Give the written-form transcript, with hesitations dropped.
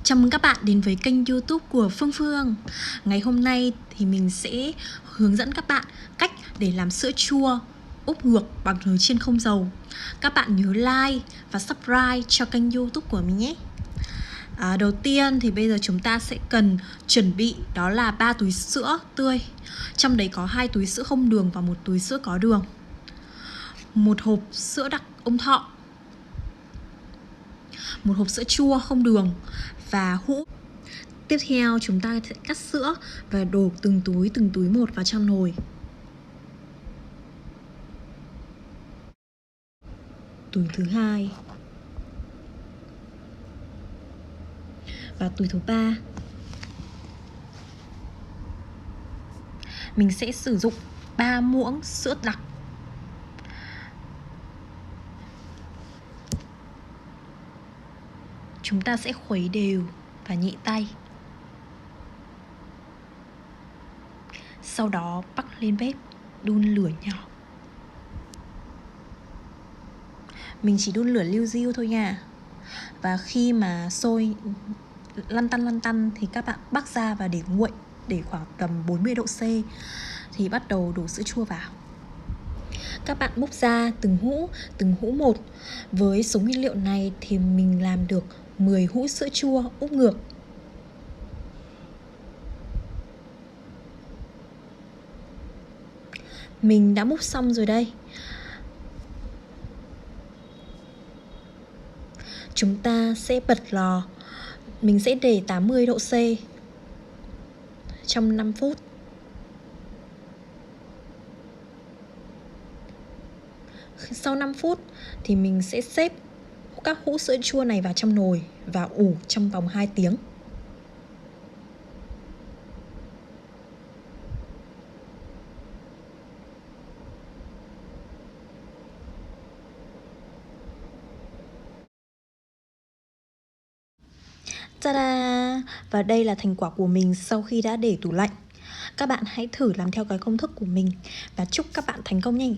Chào mừng các bạn đến với kênh YouTube của Phương Phương. Ngày hôm nay thì mình sẽ hướng dẫn các bạn cách để làm sữa chua úp ngược bằng nồi chiên không dầu. Các bạn nhớ like và subscribe cho kênh YouTube của mình nhé. Đầu tiên thì bây giờ chúng ta sẽ cần chuẩn bị đó là 3 túi sữa tươi. Trong đấy có 2 túi sữa không đường và 1 túi sữa có đường. Một hộp sữa đặc ông thọ, một hộp sữa chua không đường và hũ. Tiếp theo chúng ta sẽ cắt sữa và đổ từng túi một vào trong nồi. Túi thứ hai và túi thứ ba. Mình sẽ sử dụng 3 muỗng sữa đặc. Chúng ta sẽ khuấy đều và nhẹ tay. Sau đó bắc lên bếp, đun lửa nhỏ. Mình chỉ đun lửa liu riu thôi nha. Và khi mà sôi lăn tăn thì các bạn bắc ra và để nguội, để khoảng tầm 40 độ C thì bắt đầu đổ sữa chua vào. Các bạn múc ra từng hũ một. Với số nguyên liệu này thì mình làm được 10 hũ sữa chua úp ngược. Mình đã múc xong rồi đây. Chúng ta sẽ bật lò. Mình sẽ để 80 độ C trong 5 phút. Sau 5 phút thì mình sẽ xếp các hũ sữa chua này vào trong nồi và ủ trong vòng 2 tiếng. Ta-da! Và đây là thành quả của mình sau khi đã để tủ lạnh. Các bạn hãy thử làm theo cái công thức của mình và chúc các bạn thành công nhé!